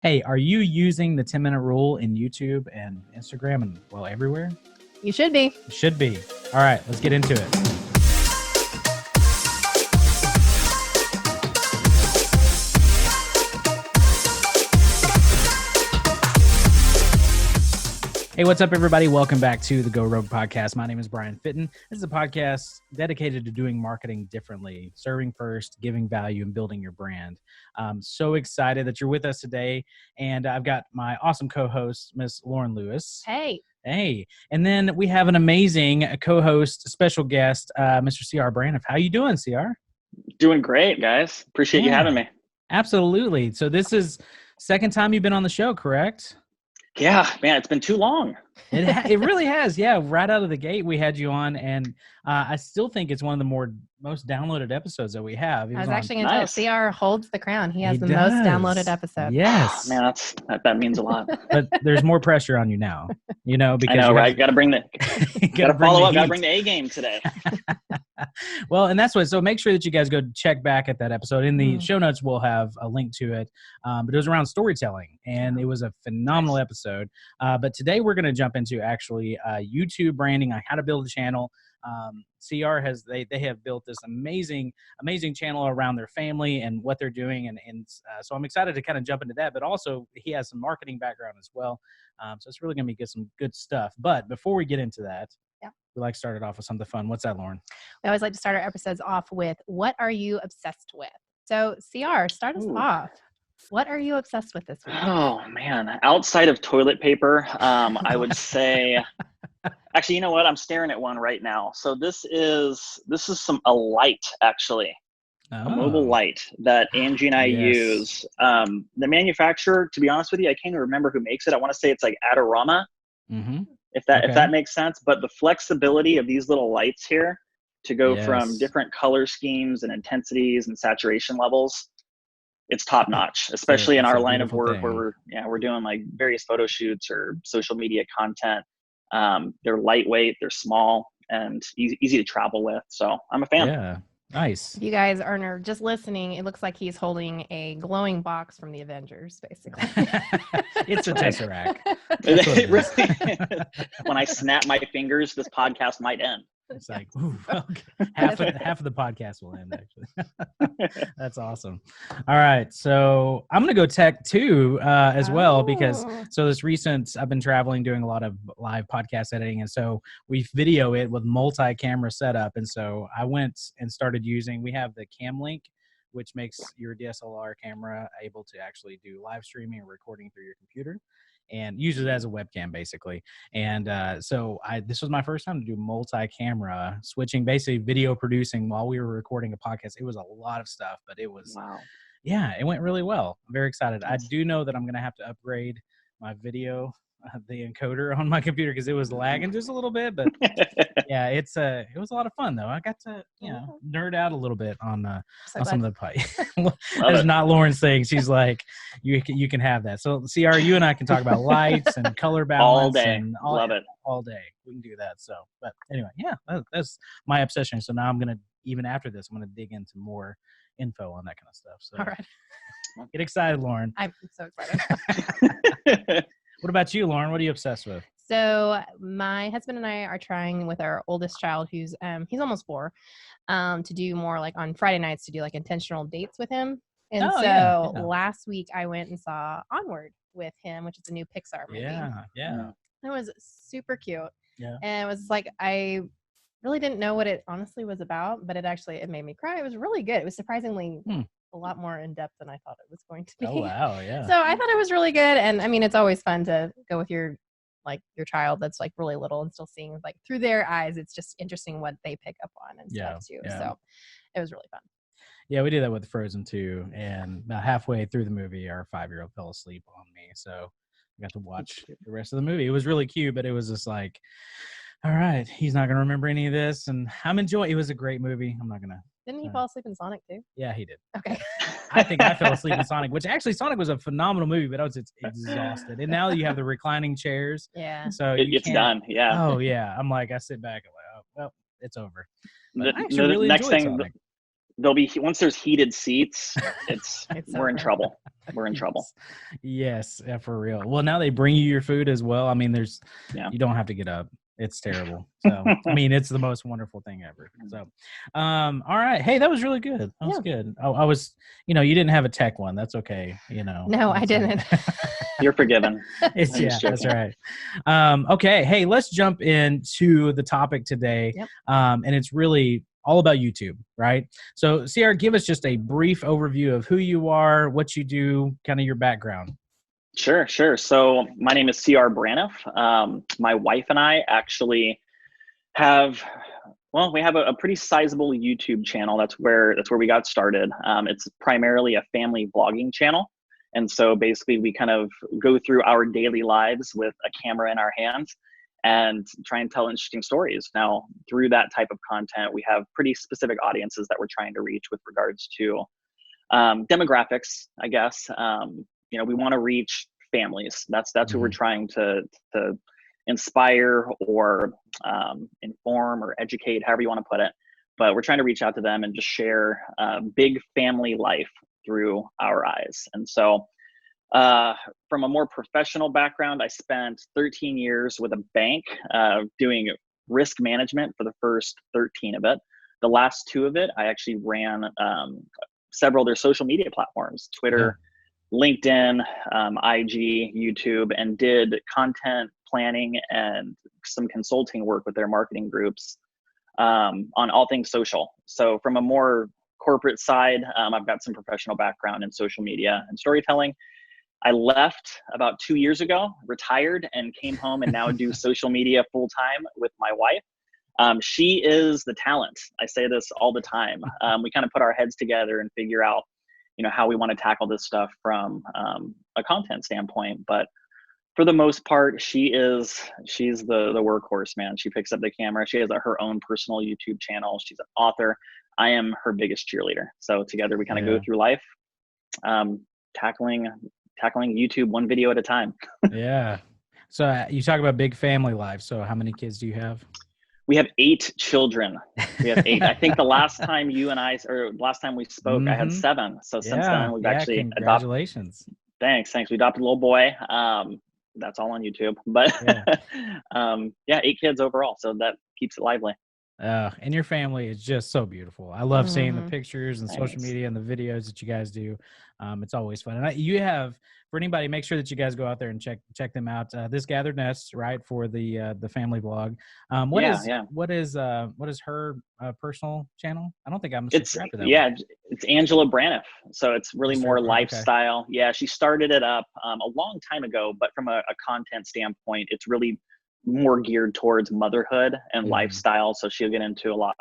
Hey, are you using the 10-minute rule in YouTube and Instagram and, well, everywhere? You should be. Should be. All right, let's get into it. Hey, what's up, everybody? Welcome back to the Go Rogue Podcast. My name is Brian Fitton. This is a podcast dedicated to doing marketing differently, serving first, giving value, and building your brand. I'm so excited that you're with us today, and I've got my awesome co-host, Miss Lauren Lewis. Hey. Hey. And then we have an amazing co-host, special guest, Mr. C.R. Braniff. How you doing, C.R.? Doing great, guys. Appreciate you having me. Absolutely. So this is second time you've been on the show, correct? Yeah, man, it's been too long. It really has. Yeah, right out of the gate, we had you on, and I still think it's one of the most downloaded episodes that we have. I was actually going to tell CR holds the crown. He has the does. most downloaded episode. Yes. Oh, man, that means a lot. But there's more pressure on you now, because I know, right? Got to bring the follow up. Got to bring the A game today. Well, and that's so make sure that you guys go check back at that episode. In the show notes, we'll have a link to it. But it was around storytelling, and it was a phenomenal episode. But today we're going to jump into actually YouTube branding on how to build a channel. CR has they have built this amazing channel around their family and what they're doing, and so I'm excited to kind of jump into that. But also he has some marketing background as well, so it's really going to be some good stuff. But before we get into that, we like to start it off with something fun. What's that, Lauren? We always like to start our episodes off with, what are you obsessed with? So CR, start us off. What are you obsessed with this week? Oh man, outside of toilet paper, I would say. Actually, you know what? I'm staring at one right now. So this is a light, actually, a mobile light that Angie and I use. The manufacturer, to be honest with you, I can't even remember who makes it. I want to say it's like Adorama, if that makes sense. But the flexibility of these little lights here to go from different color schemes and intensities and saturation levels, it's top notch, especially in our line of work where we're doing like various photo shoots or social media content. They're lightweight, they're small, and easy to travel with. So I'm a fan. Yeah, nice. If you guys are just listening, it looks like he's holding a glowing box from the Avengers, basically. It's a Tesseract. When I snap my fingers, this podcast might end. It's like, ooh, okay. half of the podcast will end, actually. That's awesome. All right, so I'm going to go tech too as well, because I've been traveling doing a lot of live podcast editing, and so we video it with multi-camera setup, and so I went and started we have the CamLink, which makes your DSLR camera able to actually do live streaming or recording through your computer, and use it as a webcam, basically. And so this was my first time to do multi-camera switching, basically video producing while we were recording a podcast. It was a lot of stuff, but it was, it went really well. I'm very excited. I do know that I'm going to have to upgrade my video, the encoder on my computer, because it was lagging just a little bit, but it was a lot of fun though. I got to nerd out a little bit on some of the pipe. That is not Lauren's thing. She's like, you can have that. So CR, you and I can talk about lights and color balance all day. And love it all day. We can do that. So, but anyway, that's my obsession. So now I'm gonna, even after this, I'm gonna dig into more info on that kind of stuff. So all right, get excited, Lauren. I'm so excited. What about you, Lauren? What are you obsessed with? So my husband and I are trying with our oldest child, who's he's almost 4, to do more like on Friday nights to do like intentional dates with him. And last week I went and saw Onward with him, which is a new Pixar movie. Yeah. It was super cute. Yeah. And it was like, I really didn't know what it honestly was about, but it made me cry. It was really good. It was surprisingly a lot more in depth than I thought it was going to be. Oh, wow. Yeah. So I thought it was really good. And I mean, it's always fun to go with your child that's like really little and still seeing like through their eyes. It's just interesting what they pick up on and stuff too. Yeah. So it was really fun. Yeah, we did that with Frozen 2, and about halfway through the movie, our 5-year-old fell asleep on me. So I got to watch the rest of the movie. It was really cute, but it was just like, all right, he's not going to remember any of this. And I'm enjoying it. Was a great movie. I'm not going to. Didn't he fall asleep in Sonic too? Yeah, he did. Okay. I think I fell asleep in Sonic, which actually Sonic was a phenomenal movie, but I was exhausted. And now you have the reclining chairs. Yeah. So it's done. Yeah. Oh, yeah. I'm like, I sit back and like, oh, well, it's over. The there'll be, once there's heated seats, we're in over. trouble. We're in trouble. Yes, yeah, for real. Well, now they bring you your food as well. I mean, Yeah. you don't have to get up. It's terrible. So, I mean, it's the most wonderful thing ever. So, all right. Hey, that was really good. That was good. I was, you didn't have a tech one. That's okay. No, I didn't. You're forgiven. That's right. Okay. Hey, let's jump into the topic today. Yep. And it's really all about YouTube, right? So, Sierra, give us just a brief overview of who you are, what you do, kind of your background. Sure. So my name is C.R. Braniff. My wife and I actually have, we have a pretty sizable YouTube channel. That's where we got started. It's primarily a family vlogging channel. And so basically we kind of go through our daily lives with a camera in our hands and try and tell interesting stories. Now, through that type of content, we have pretty specific audiences that we're trying to reach with regards to demographics, I guess. We want to reach families. That's who we're trying to inspire or inform or educate, however you want to put it. But we're trying to reach out to them and just share big family life through our eyes. And so from a more professional background, I spent 13 years with a bank doing risk management for the first 13 of it. The last 2 of it, I actually ran several of their social media platforms, Twitter, LinkedIn, IG, YouTube, and did content planning and some consulting work with their marketing groups on all things social. So from a more corporate side, I've got some professional background in social media and storytelling. I left about 2 years ago, retired, and came home and now do social media full time with my wife. She is the talent. I say this all the time. We kind of put our heads together and figure out, how we want to tackle this stuff from a content standpoint. But for the most part, she's the workhorse, man. She picks up the camera. She has her own personal YouTube channel. She's an author. I am her biggest cheerleader. So together we kind of go through life, tackling YouTube one video at a time. Yeah. So you talk about big family life. So how many kids do you have? We have 8 children. We have 8. I think the last time last time we spoke, I had 7. So since then we've actually congratulations. Thanks. We adopted a little boy. That's all on YouTube, but 8 kids overall. So that keeps it lively. And your family is just so beautiful. I love seeing the pictures and social media and the videos that you guys do. It's always fun. And you have, for anybody, make sure that you guys go out there and check them out. This Gathered Nest, right, for the family vlog. What is her personal channel? I don't think I'm subscribed to that. Yeah, it's Angela Braniff. So it's really more lifestyle. Okay. Yeah, she started it up a long time ago, but from a content standpoint, it's really more geared towards motherhood and lifestyle. So she'll get into a lot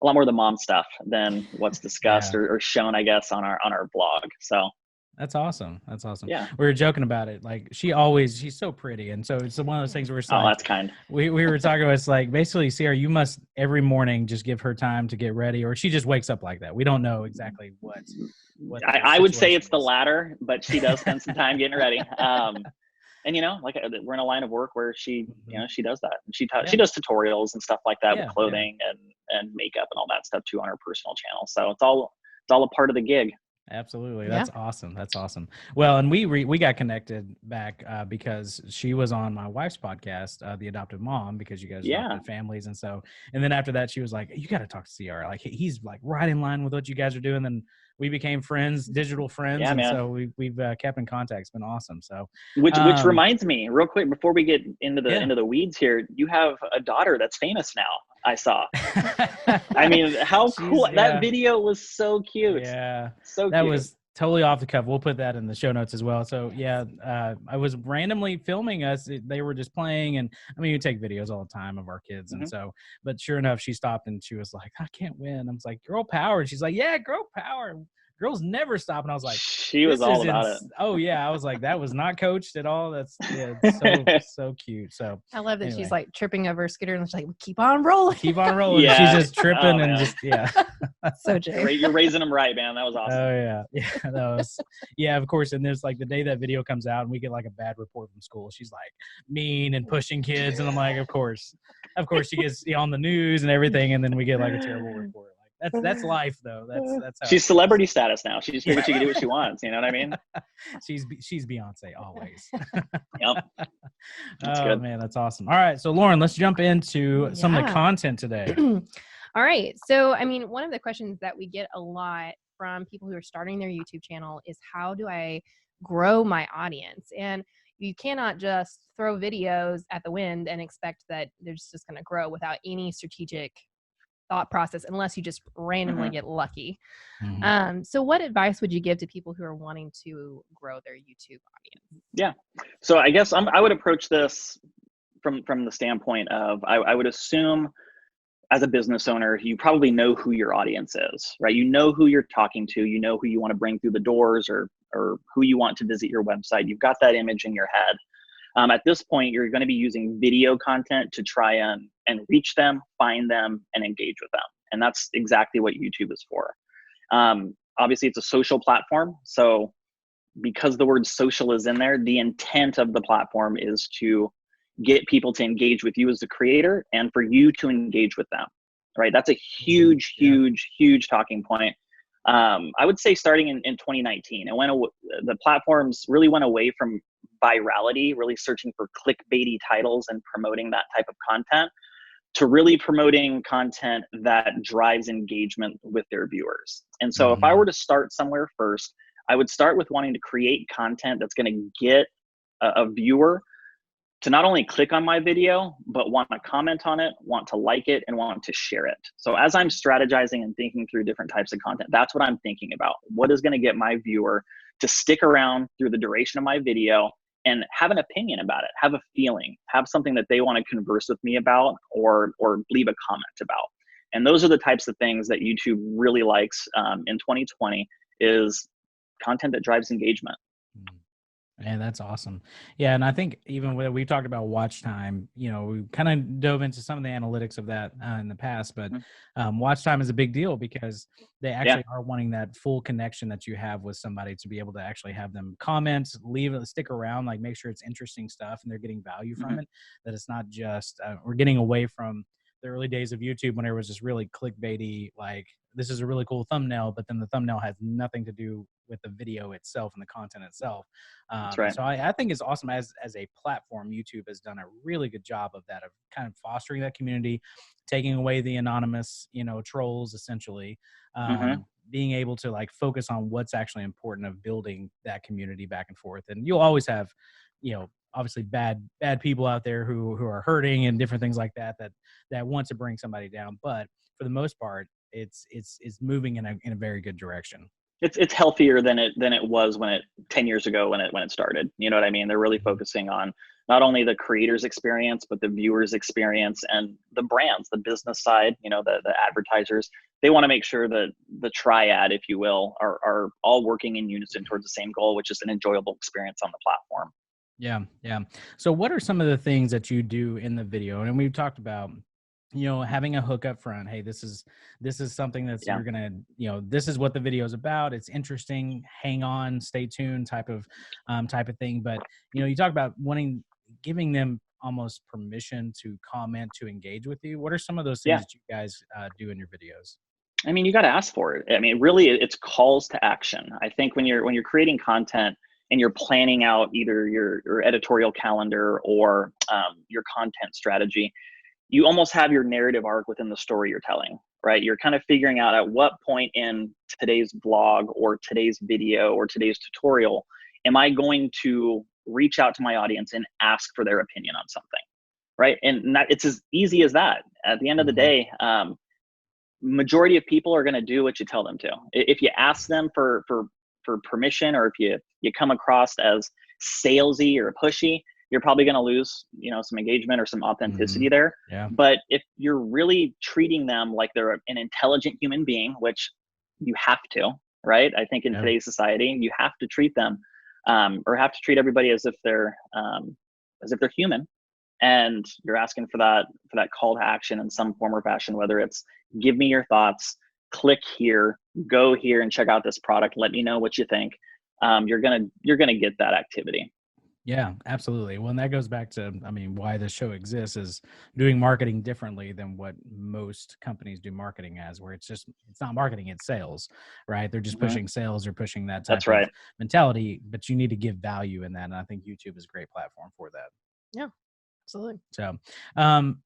more of the mom stuff than what's discussed or shown, I guess, on our blog. So that's awesome. Yeah. We were joking about it. Like she's so pretty. And so it's one of those things where it's like, that's kind. We were talking about, it's like, basically, Sierra, you must every morning just give her time to get ready, or she just wakes up like that. We don't know exactly what I would say it's the latter, but she does spend some time getting ready. And we're in a line of work where she, she does that. She does tutorials and stuff like that with clothing and makeup and all that stuff too on her personal channel. So it's all a part of the gig. Absolutely. That's awesome. Well, and we got connected back because she was on my wife's podcast, The Adoptive Mom, because you guys adopted families. And then after that, she was like, you got to talk to CR. Like, he's like right in line with what you guys are doing. And we became friends, digital friends. Yeah, man. So we've kept in contact. It's been awesome. So, which reminds me real quick, before we get into the weeds here, you have a daughter that's famous now. I saw. I mean, how cool. That video was so cute. Yeah. So that cute. Was totally off the cuff. We'll put that in the show notes as well. So I was randomly filming us. They were just playing, and I mean, you take videos all the time of our kids. And so, but sure enough, she stopped and she was like, I can't win. I was like, girl power. And she's like, yeah, girl power. Girls never stop. And I was like, she was all about it. Oh yeah. I was like, that was not coached at all. That's so cute. So I love that she's like tripping over a scooter and she's like, keep on rolling. Yeah. She's just tripping and just, So Jay. You're raising them right, man. That was awesome. Oh yeah. Yeah. That was, of course. And there's like the day that video comes out and we get like a bad report from school. She's like mean and pushing kids. And I'm like, of course she gets on the news and everything. And then we get like a terrible report. That's life though. That's how she's celebrity status now. She just figured she can do what she wants. You know what I mean? She's Beyonce always. Yep. That's Oh good. man, that's awesome. All right, so Lauren, let's jump into some of the content today. All right. So, I mean, one of the questions that we get a lot from people who are starting their YouTube channel is, how do I grow my audience? And you cannot just throw videos at the wind and expect that they're just going to grow without any strategic thought process, unless you just randomly get lucky. So what advice would you give to people who are wanting to grow their YouTube audience? Yeah. So I guess I would approach this from the standpoint of, I would assume as a business owner, you probably know who your audience is, right? You know who you're talking to, you know who you want to bring through the doors, or who you want to visit your website. You've got that image in your head. At this point, you're going to be using video content to try and reach them, find them, and engage with them. And that's exactly what YouTube is for. Obviously, it's a social platform. So because the word social is in there, the intent of the platform is to get people to engage with you as the creator and for you to engage with them, right? That's a huge, huge talking point. I would say starting in 2019, the platforms really went away from virality, really searching for clickbaity titles and promoting that type of content, to really promoting content that drives engagement with their viewers. And so if I were to start somewhere first, I would start with wanting to create content that's going to get a viewer to not only click on my video, but want to comment on it, want to like it, and want to share it. So as I'm strategizing and thinking through different types of content, that's what I'm thinking about. What is going to get my viewer to stick around through the duration of my video and have an opinion about it, have a feeling, have something that they want to converse with me about, or leave a comment about. And those are the types of things that YouTube really likes in 2020, is content that drives engagement. And that's awesome. Yeah. And I think even when we talked about watch time, we kind of dove into some of the analytics of that in the past, but watch time is a big deal, because they actually are wanting that full connection that you have with somebody, to be able to actually have them comment, stick around, like make sure it's interesting stuff and they're getting value from it, that it's not just, we're getting away from the early days of YouTube when it was just really clickbaity, like this is a really cool thumbnail, but then the thumbnail has nothing to do with the video itself and the content itself. That's right. So I think it's awesome as a platform. YouTube has done a really good job of that, of kind of fostering that community, taking away the anonymous, trolls, essentially, being able to like focus on what's actually important, of building that community back and forth. And you'll always have, obviously bad people out there who are hurting and different things like that want to bring somebody down. But for the most part, it's moving in a very good direction. It's healthier than it was 10 years ago when it started. You know what I mean? They're really focusing on not only the creator's experience, but the viewer's experience, and the brands, the business side, the advertisers. They want to make sure that the triad, if you will, are all working in unison towards the same goal, which is an enjoyable experience on the platform. Yeah. So what are some of the things that you do in the video? And we've talked about, having a hook up front. Hey, this is something that's you're gonna, this is what the video is about. It's interesting. Hang on, stay tuned, type of thing. But you talk about giving them almost permission to comment, to engage with you. What are some of those things that you guys do in your videos? I mean, you got to ask for it. I mean, really, it's calls to action. I think when you're creating content and you're planning out either your editorial calendar or your content strategy, you almost have your narrative arc within the story you're telling, right? You're kind of figuring out at what point in today's vlog or today's video or today's tutorial am I going to reach out to my audience and ask for their opinion on something, right? And it's as easy as that. At the end of the day, majority of people are going to do what you tell them to. If you ask them for permission, or if you come across as salesy or pushy, you're probably going to lose, some engagement or some authenticity there. Yeah. But if you're really treating them like they're an intelligent human being, which you have to, right? I think in today's society, you have to treat them, or have to treat everybody as if they're human. And you're asking for that call to action in some form or fashion, whether it's give me your thoughts, click here, go here and check out this product, let me know what you think. You're gonna get that activity. Yeah, absolutely. Well, and that goes back to, I mean, why this show exists is doing marketing differently than what most companies do marketing as, where it's not marketing, it's sales, right? They're just pushing sales or pushing that type That's of right. mentality, but you need to give value in that. And I think YouTube is a great platform for that. Yeah, absolutely.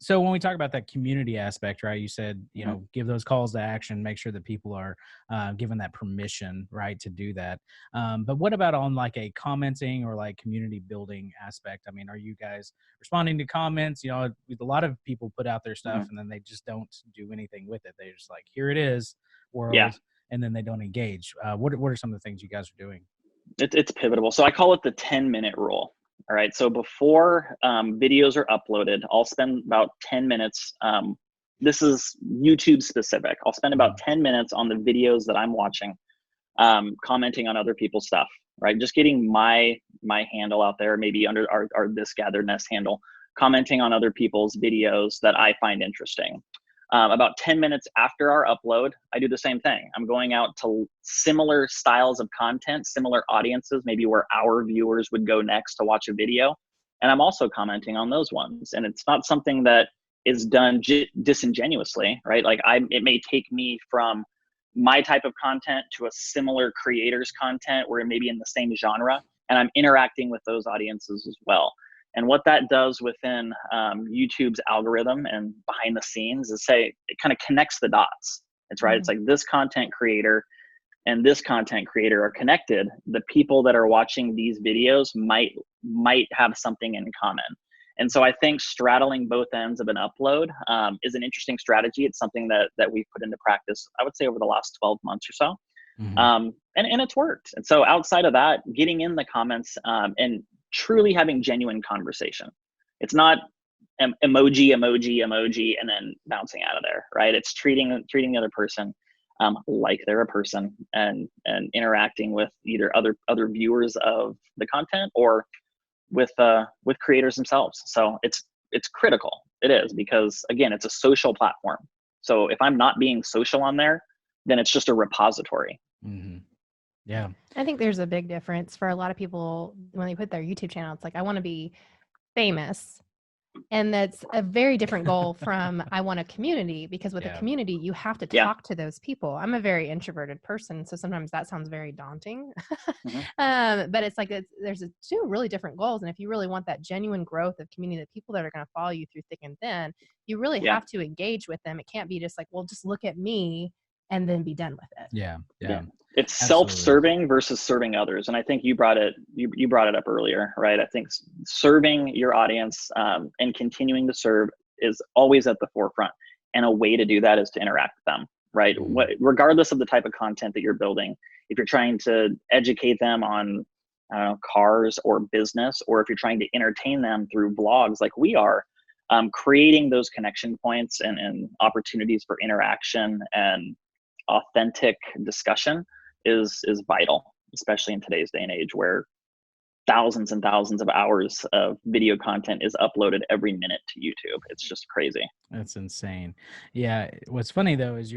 So when we talk about that community aspect, right, you said, give those calls to action, make sure that people are given that permission, right, to do that. But what about on like a commenting or like community building aspect? I mean, are you guys responding to comments? A lot of people put out their stuff and then they just don't do anything with it. They're just like, here it is, world, and then they don't engage. What are some of the things you guys are doing? It's pivotal. So I call it the 10-minute rule. All right. So before videos are uploaded, I'll spend about 10 minutes. This is YouTube specific. I'll spend about 10 minutes on the videos that I'm watching, commenting on other people's stuff, right? Just getting my handle out there, maybe under our This Gatheredness handle, commenting on other people's videos that I find interesting. About 10 minutes after our upload, I do the same thing. I'm going out to similar styles of content, similar audiences, maybe where our viewers would go next to watch a video. And I'm also commenting on those ones. And it's not something that is done disingenuously, right? Like it may take me from my type of content to a similar creator's content where it may be in the same genre, and I'm interacting with those audiences as well. And what that does within YouTube's algorithm and behind the scenes is say it kind of connects the dots. It's right. It's like this content creator and this content creator are connected. The people that are watching these videos might have something in common. And so I think straddling both ends of an upload is an interesting strategy. It's something that we've put into practice, I would say, over the last 12 months or so. And it's worked. And so outside of that, getting in the comments and truly having genuine conversation. It's not emoji, and then bouncing out of there, right? It's treating the other person like they're a person and interacting with either other viewers of the content or with creators themselves. So it's critical. It is, because again, it's a social platform. So if I'm not being social on there, then it's just a repository. Yeah. I think there's a big difference for a lot of people when they put their YouTube channel. It's like, I want to be famous. And that's a very different goal from I want a community, because with a community, you have to talk to those people. I'm a very introverted person, so sometimes that sounds very daunting. But it's like there's two really different goals. And if you really want that genuine growth of community, the people that are going to follow you through thick and thin, you really have to engage with them. It can't be just like, well, just look at me and then be done with it. Yeah. It's self-serving versus serving others. And I think you brought it up earlier, right? I think serving your audience and continuing to serve is always at the forefront. And a way to do that is to interact with them, right? Regardless of the type of content that you're building, if you're trying to educate them on cars or business, or if you're trying to entertain them through vlogs like we are, creating those connection points and opportunities for interaction and authentic discussion is vital, especially in today's day and age where thousands and thousands of hours of video content is uploaded every minute to YouTube. It's just crazy. That's insane. Yeah. What's funny though is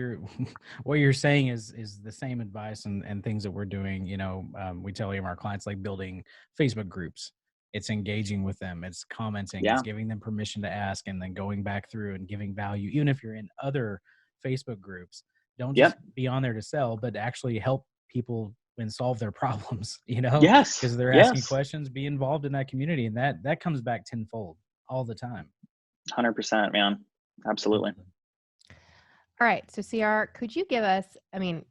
what you're saying is the same advice and things that we're doing. We tell our clients, like building Facebook groups. It's engaging with them. It's commenting. It's giving them permission to ask, and then going back through and giving value. Even if you're in other Facebook groups, don't just be on there to sell, but actually help people and solve their problems, Yes. Because they're asking questions, be involved in that community. And that comes back tenfold all the time. 100%, man. Absolutely. All right. So CR, could you give us,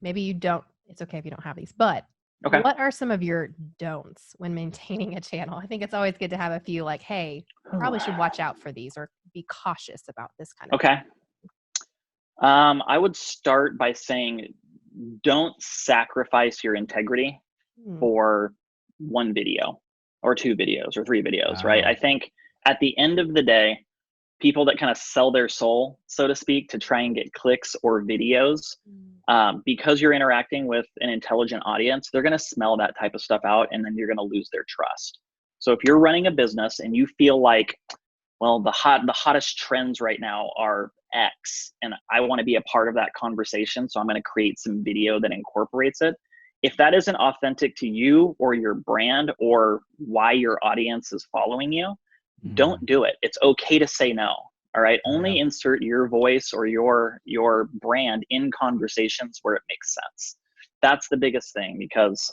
maybe you don't, it's okay if you don't have these, but what are some of your don'ts when maintaining a channel? I think it's always good to have a few like, hey, probably should watch out for these or be cautious about this kind of thing. I would start by saying, don't sacrifice your integrity for one video or two videos or three videos, right? I think at the end of the day, people that kind of sell their soul, so to speak, to try and get clicks or videos, because you're interacting with an intelligent audience, they're going to smell that type of stuff out, and then you're going to lose their trust. So if you're running a business and you feel like, well, the hottest trends right now are X, and I want to be a part of that conversation, so I'm going to create some video that incorporates it, If that isn't authentic to you or your brand or why your audience is following you, don't do it. It's okay to say no. All right. Only insert your voice or your brand in conversations where it makes sense. That's the biggest thing, because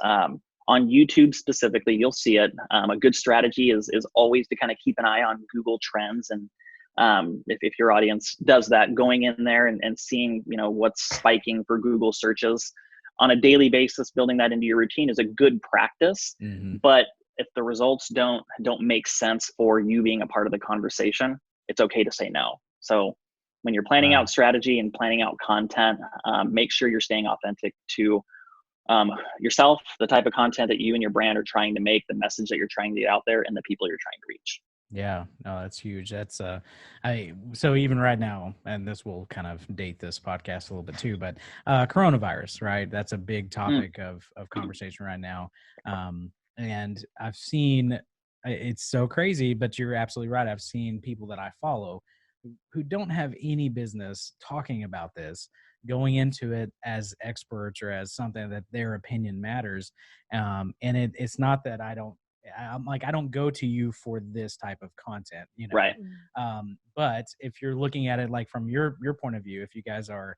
on YouTube specifically, you'll see it. A good strategy is always to kind of keep an eye on Google Trends, and if your audience does that, going in there and seeing, you know, what's spiking for Google searches on a daily basis, building that into your routine is a good practice. But if the results don't make sense for you being a part of the conversation, it's okay to say no. So when you're planning out strategy and planning out content, make sure you're staying authentic to yourself, the type of content that you and your brand are trying to make, the message that you're trying to get out there, and the people you're trying to reach. Yeah, no, that's huge. That's so even right now, and this will kind of date this podcast a little bit too, but coronavirus, right? That's a big topic of conversation right now. And I've seen, it's so crazy, but you're absolutely right. I've seen people that I follow who don't have any business talking about this, going into it as experts or as something that their opinion matters. And it's not that I'm like, I don't go to you for this type of content, you know? Right. But if you're looking at it like from your point of view, if you guys are,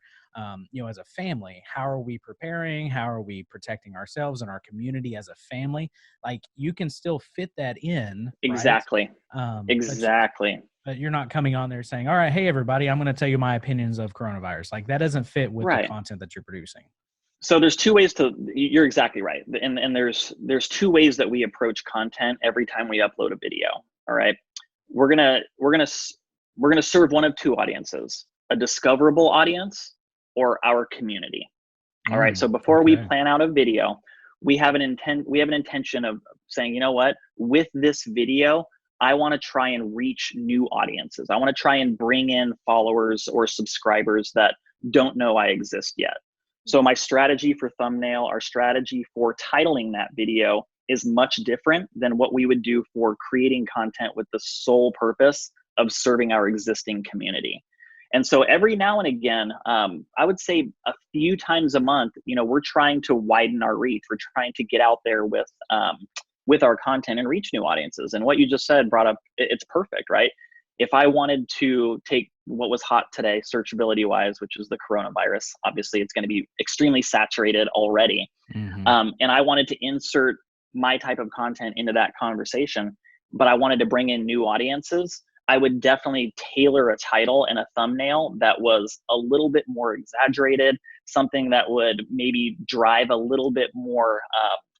you know, as a family, how are we preparing? How are we protecting ourselves and our community as a family? Like, you can still fit that in. Exactly. Right? Exactly. But you're not coming on there saying, all right, hey, everybody, I'm going to tell you my opinions of coronavirus. Like, that doesn't fit with the content that you're producing. So there's two ways you're exactly right. And there's two ways that we approach content every time we upload a video. All right. We're going to serve one of two audiences: a discoverable audience or our community. All right. So before we plan out a video, we have an intention of saying, you know what, with this video, I want to try and reach new audiences. I want to try and bring in followers or subscribers that don't know I exist yet. So my strategy for thumbnail, our strategy for titling that video is much different than what we would do for creating content with the sole purpose of serving our existing community. And so every now and again, I would say a few times a month, you know, we're trying to widen our reach. We're trying to get out there with our content and reach new audiences. And what you just said brought up, it's perfect, right? If I wanted to take what was hot today, searchability wise, which is the coronavirus, obviously it's going to be extremely saturated already. And I wanted to insert my type of content into that conversation, but I wanted to bring in new audiences, I would definitely tailor a title and a thumbnail that was a little bit more exaggerated, something that would maybe drive a little bit more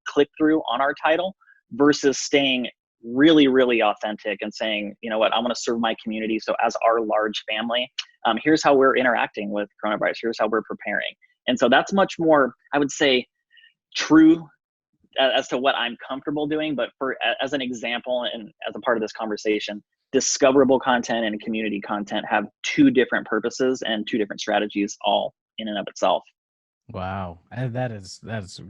click through on our title, versus staying really, really authentic and saying, you know what, I want to serve my community. So as our large family, here's how we're interacting with coronavirus. Here's how we're preparing. And so that's much more, I would say, true as to what I'm comfortable doing. But as an example and as a part of this conversation, discoverable content and community content have two different purposes and two different strategies all in and of itself. Wow, that is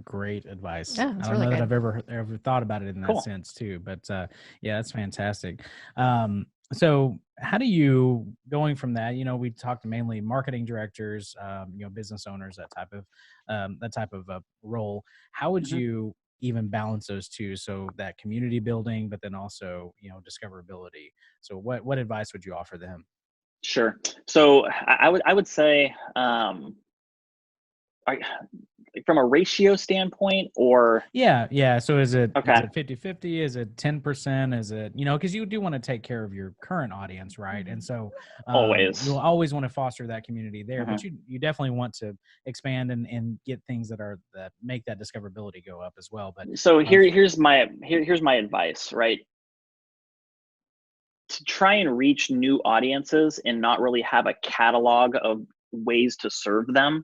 great advice. Yeah, I don't really know that good. I've ever thought about it in that sense too, but yeah, that's fantastic. So how do you, going from that, you know, we talked to mainly marketing directors, you know, business owners, that type of role. How would you even balance those two? So that community building, but then also, you know, discoverability. So what advice would you offer them? Sure. So I would say, from a ratio standpoint, or yeah, so is it 50-50? Is it 10%? Is it, you know, because you do want to take care of your current audience, right? And so you'll always want to foster that community there, but you definitely want to expand and get things that make that discoverability go up as well. But so here's my advice, right? To try and reach new audiences and not really have a catalog of ways to serve them,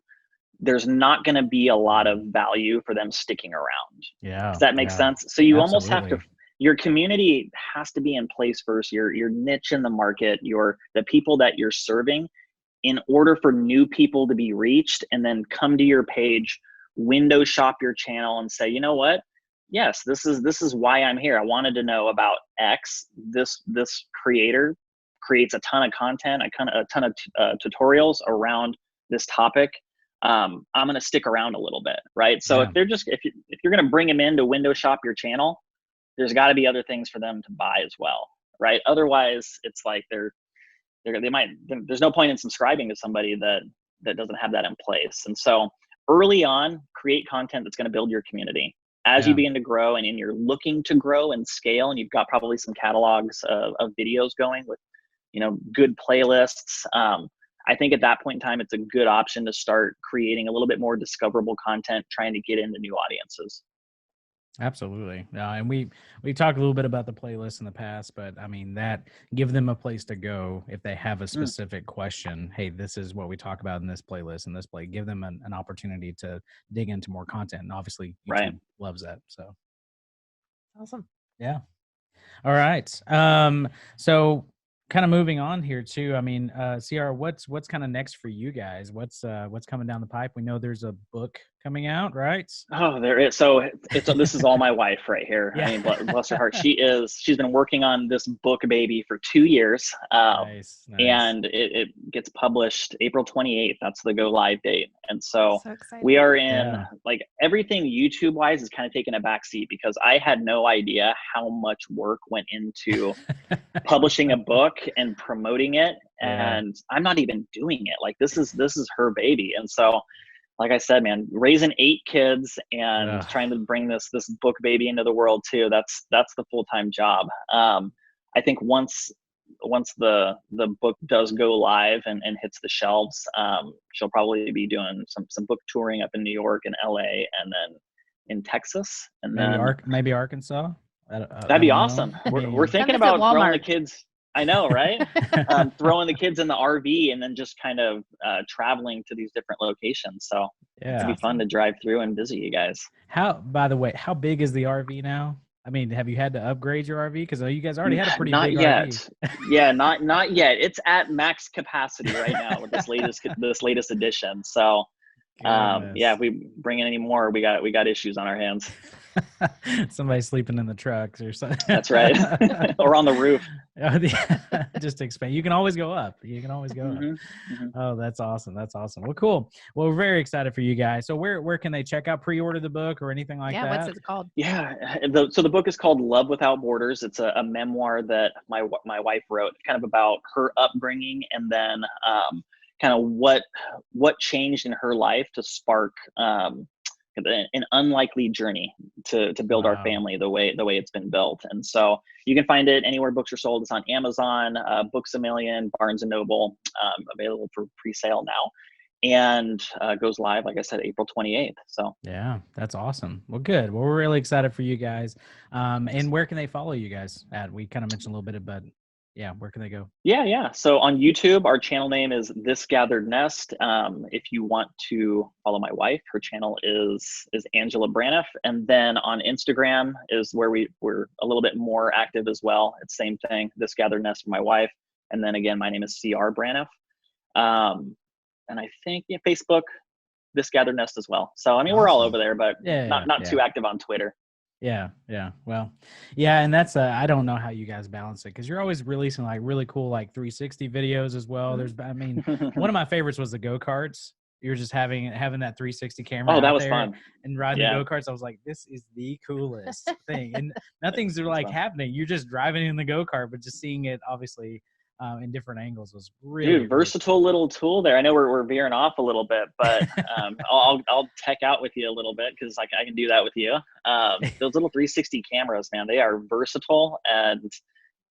there's not going to be a lot of value for them sticking around. Yeah. Does that make sense? So you almost have to, your community has to be in place first, your niche in the market, the people that you're serving, in order for new people to be reached, and then come to your page, window shop your channel and say, you know what? Yes, this is why I'm here. I wanted to know about X. This creator creates a ton of content, a ton of tutorials around this topic. I'm going to stick around a little bit, right? So if you're going to bring them in to window shop your channel, there's got to be other things for them to buy as well, right? Otherwise, it's like there's no point in subscribing to somebody that doesn't have that in place. And so early on, create content that's going to build your community. As you begin to grow and you're looking to grow and scale, and you've got probably some catalogs of videos going with, good playlists. I think at that point in time, it's a good option to start creating a little bit more discoverable content, trying to get into new audiences. Absolutely. And we talked a little bit about the playlist in the past, but I mean, that give them a place to go if they have a specific question. Hey, this is what we talk about in this playlist and this play. Give them an opportunity to dig into more content. And obviously YouTube loves that. So awesome. Yeah. All right. So kind of moving on here too. I mean, CR, what's kind of next for you guys? What's coming down the pipe? We know there's a book coming out, right? Oh, there is. So this is all my wife right here. Yeah. I mean, bless her heart. She's been working on this book baby for 2 years. Nice. And it gets published April 28th. That's the go live date. And so we are in like everything YouTube wise is kind of taking a back seat because I had no idea how much work went into publishing a book and promoting it. And I'm not even doing it. Like this is her baby. And so, like I said, man, raising 8 kids and trying to bring this book baby into the world too. That's the full-time job. I think once the book does go live and hits the shelves, she'll probably be doing some book touring up in New York and LA and then in Texas and maybe Arkansas. That'd be awesome. We're thinking about throwing the kids. I know, right? Throwing the kids in the RV and then just kind of traveling to these different locations. So it'd be fun to drive through and visit you guys. By the way, how big is the RV now? I mean, have you had to upgrade your RV? Because you guys already had a pretty big RV. Yeah, not yet. It's at max capacity right now with this latest edition. So if we bring in any more, we got issues on our hands. Somebody sleeping in the trucks or something. That's right. Or on the roof. Just to expand. You can always go up. up. Oh, that's awesome. Well, cool. Well, we're very excited for you guys. So where can they check out, pre-order the book or anything like that? Yeah, what's it called? Yeah. So the book is called Love Without Borders. It's a memoir that my wife wrote kind of about her upbringing and then kind of what changed in her life to spark an unlikely journey to build our family the way it's been built. And so you can find it anywhere books are sold. It's on Amazon, Books A Million, Barnes and Noble, available for pre-sale now, and goes live, like I said, April 28th. So yeah, that's awesome. Well, good. Well, we're really excited for you guys. And where can they follow you guys at? We kind of mentioned a little bit, but yeah, where can they go? Yeah. So on YouTube, our channel name is This Gathered Nest. If you want to follow my wife, her channel is Angela Braniff. And then on Instagram is where we're a little bit more active as well. It's same thing, This Gathered Nest for my wife. And then again, my name is CR Braniff. And I think Facebook, This Gathered Nest as well. So, I mean, we're all over there, but not too active on Twitter. Yeah. Well, yeah. And that's, I don't know how you guys balance it because you're always releasing like really cool, like 360 videos as well. One of my favorites was the go-karts. You're just having that 360 camera. Oh, that was fun. And riding the go-karts. I was like, this is the coolest thing. And nothing's like happening. You're just driving in the go-kart, but just seeing it obviously in different angles was really versatile little tool there. I know we're veering off a little bit, but I'll tech out with you a little bit because I can do that with you. Those little 360 cameras, man, they are versatile. And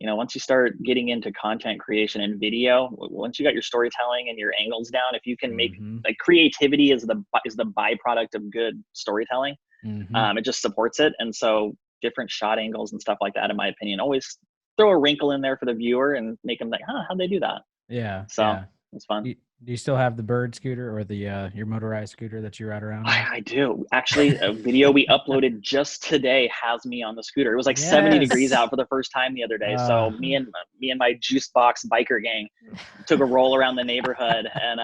once you start getting into content creation and video, once you got your storytelling and your angles down, if you can make like creativity is the byproduct of good storytelling. It just supports it. And so different shot angles and stuff like that, in my opinion, always throw a wrinkle in there for the viewer and make them like, how'd they do that? Yeah. So it's fun. Do you still have the Bird scooter or the your motorized scooter that you ride around? I do. Actually, a video we uploaded just today has me on the scooter. It was like 70 degrees out for the first time the other day. So me and my juice box biker gang took a roll around the neighborhood and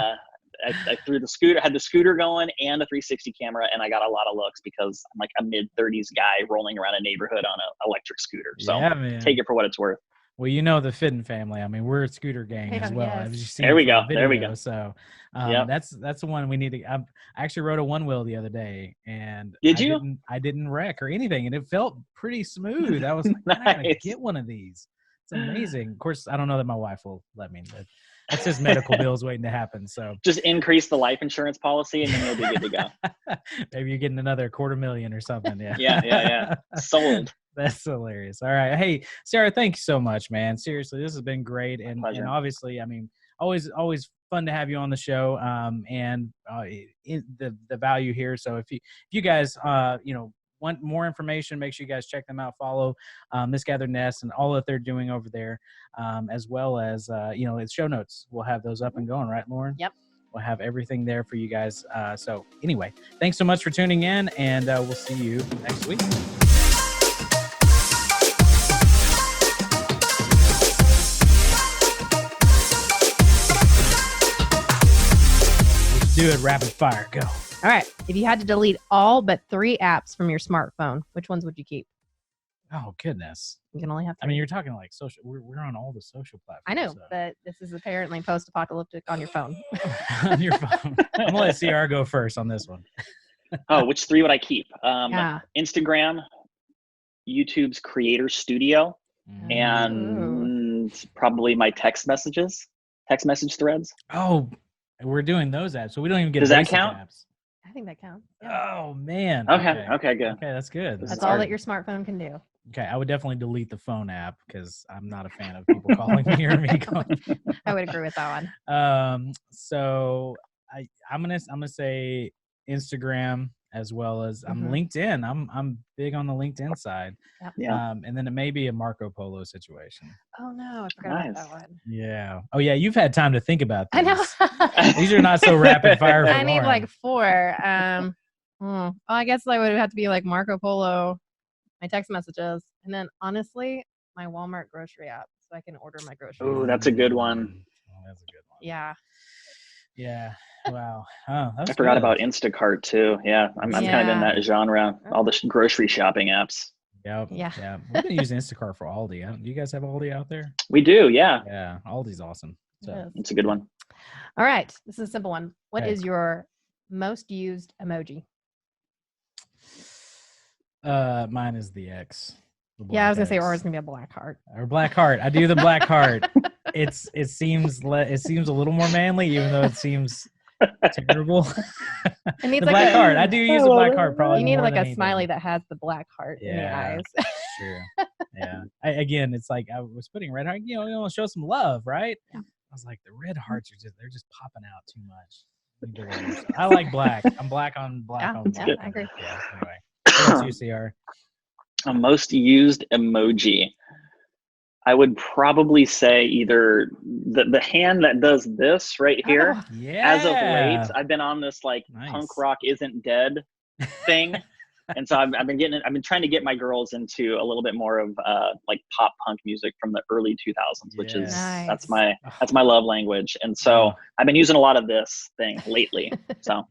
I threw had the scooter going and a 360 camera, and I got a lot of looks because I'm like a mid-30s guy rolling around a neighborhood on an electric scooter. So take it for what it's worth. Well, you know the Fitton family. I mean, we're a scooter gang as well. Yes. As you see There we from go. the There we video. go. So Yep. that's the one we need to. I actually rode a one wheel the other day, and Did you? I didn't wreck or anything, and it felt pretty smooth. I was like, man, I gotta Nice. get one of these. It's amazing. Of course, I don't know that my wife will let me. That's just medical bills waiting to happen. So Just increase the life insurance policy, and then you'll be good to go. maybe you're getting another $250,000 or something. Yeah. Yeah. Sold. That's hilarious. All right. Hey, Sarah, thank you so much, man. Seriously, this has been great. And obviously, I mean, always fun to have you on the show. And the value here. So if you guys, want more information, make sure you guys check them out. Follow Misgathered Nest and all that they're doing over there, as well as, it's show notes. We'll have those up and going, right, Lauren? Yep. We'll have everything there for you guys. So anyway, thanks so much for tuning in, and we'll see you next week. Do it rapid fire. Go. All right. If you had to delete all but 3 apps from your smartphone, which ones would you keep? Oh, goodness. You can only have 3. I mean, you're talking like social. We're on all the social platforms. I know, so. but this is apparently post-apocalyptic on your phone. On your phone. I'm going to let CR go first on this one. Oh, which 3 would I keep? Yeah. Instagram, YouTube's Creator Studio, and probably my text message threads. Oh, we're doing those apps, so we don't even get. Does that count? Apps. I think that counts. Yeah. Oh man. Okay, good. Okay, that's good. That's all that your smartphone can do. Okay, I would definitely delete the phone app because I'm not a fan of people calling me or me calling. I would agree with that one. So I'm gonna say Instagram as well as LinkedIn. I'm big on the LinkedIn side. Yep. Yeah. And then it may be a Marco Polo situation. Oh no, I forgot about that one. Yeah. Oh yeah, you've had time to think about I this. know. These are not so rapid fire. For I need Lauren. like 4. Well, I guess I would have to be like Marco Polo, my text messages, and then honestly, my Walmart grocery app, so I can order my groceries. Oh, that's a good one. Oh, that's a good one. Yeah. Yeah. Wow. Oh, I forgot about Instacart too. Yeah, I'm kind of in that genre. All the grocery shopping apps. Yep. Yeah. Yeah. We're gonna use Instacart for Aldi. Do you guys have Aldi out there? We do. Yeah. Yeah. Aldi's awesome. So It's a good one. All right. This is a simple one. What Okay. is your most used emoji? mine is the X. Yeah, I was gonna say, X. or it's gonna be a black heart. Or black heart. I do the black heart. It seems a little more manly, even though it seems terrible. It needs the black heart. I do use the black heart probably. You need more like than a anything. smiley that has the black heart in the eyes. Sure. Yeah. Again, it's like I was putting red heart. You want to show some love, right? Yeah. I was like, the red hearts they're just popping out too much. I like black. I'm black on black on black. Yeah, I agree. Yeah. Anyway, what's UCR? A most used emoji. I would probably say either the hand that does this right here. Oh, yeah. As of late, I've been on this like Nice. punk rock isn't dead thing, and so I've been trying to get my girls into a little bit more of like pop punk music from the early 2000s, which is Nice. that's my love language, and so I've been using a lot of this thing lately. So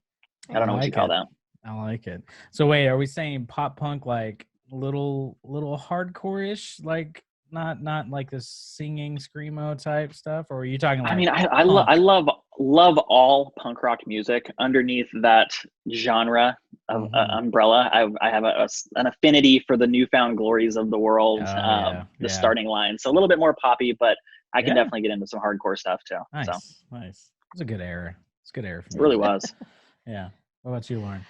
I don't know what you call that. I like it. So wait, are we saying pop punk like little hardcore-ish, like not like this singing screamo type stuff, or are you talking like? I mean, I love all punk rock music underneath that genre of umbrella. I have an affinity for the Newfound Glories of the world, the starting line. So a little bit more poppy, but I can definitely get into some hardcore stuff too. Nice, so. nice. It's a good era. It's a good era for me. It really was. Yeah. What about you, Lauren?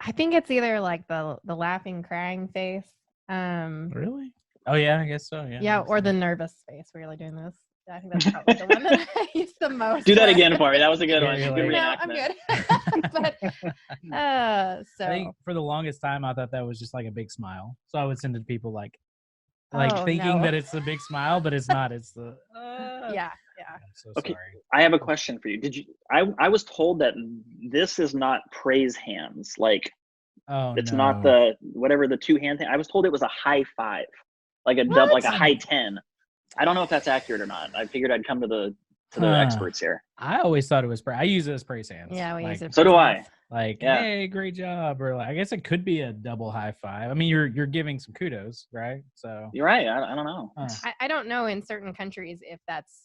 I think it's either like the laughing, crying face. Really? Oh yeah, I guess so. Yeah. Yeah, or the nervous face where you're like doing this. I think that's probably the one that I use the most. Do that again for me. That was a good one. Yeah, Good No, I'm reenactment. good. But so I think for the longest time I thought that was just like a big smile. So I would send it to people like Oh, thinking no. that it's a big smile, but it's not. It's the yeah. I'm so Okay. sorry. I have a question for you. I was told that this is not praise hands. Like Oh, it's no. not the whatever the 2-hand thing. I was told it was a high 5, like a dub, like a high 10. I don't know if that's accurate or not. I figured I'd come to the experts here. I always thought it was I use it as praise hands. Yeah, we use it. So do I. Like, hey, great job, or like, I guess it could be a double high five. I mean, you're giving some kudos, right? So you're right. I don't know. I don't know in certain countries if that's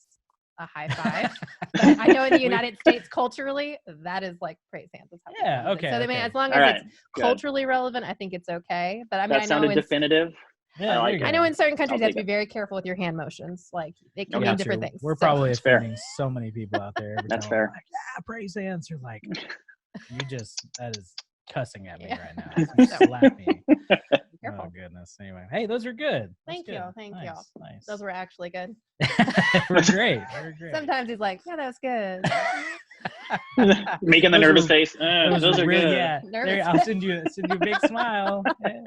a high five. But I know in the United States, culturally, that is like praise hands. Yeah, okay. So they may, as long as it's culturally relevant, I think it's okay. But I mean, that sounded definitive. Yeah, I know in certain countries you have to be very careful with your hand motions. Like it can mean different things. We're probably offending so many people out there. That's fair. Like, yeah, praise hands. You're like, that is cussing at me right now. You slap me. Oh goodness. Anyway, hey, those are good. Thank you. Nice. Those were actually good. We're great. Sometimes he's like, yeah, that was good. Making the nervous face. Those are good. Yeah. I'll send you a big smile. Yeah.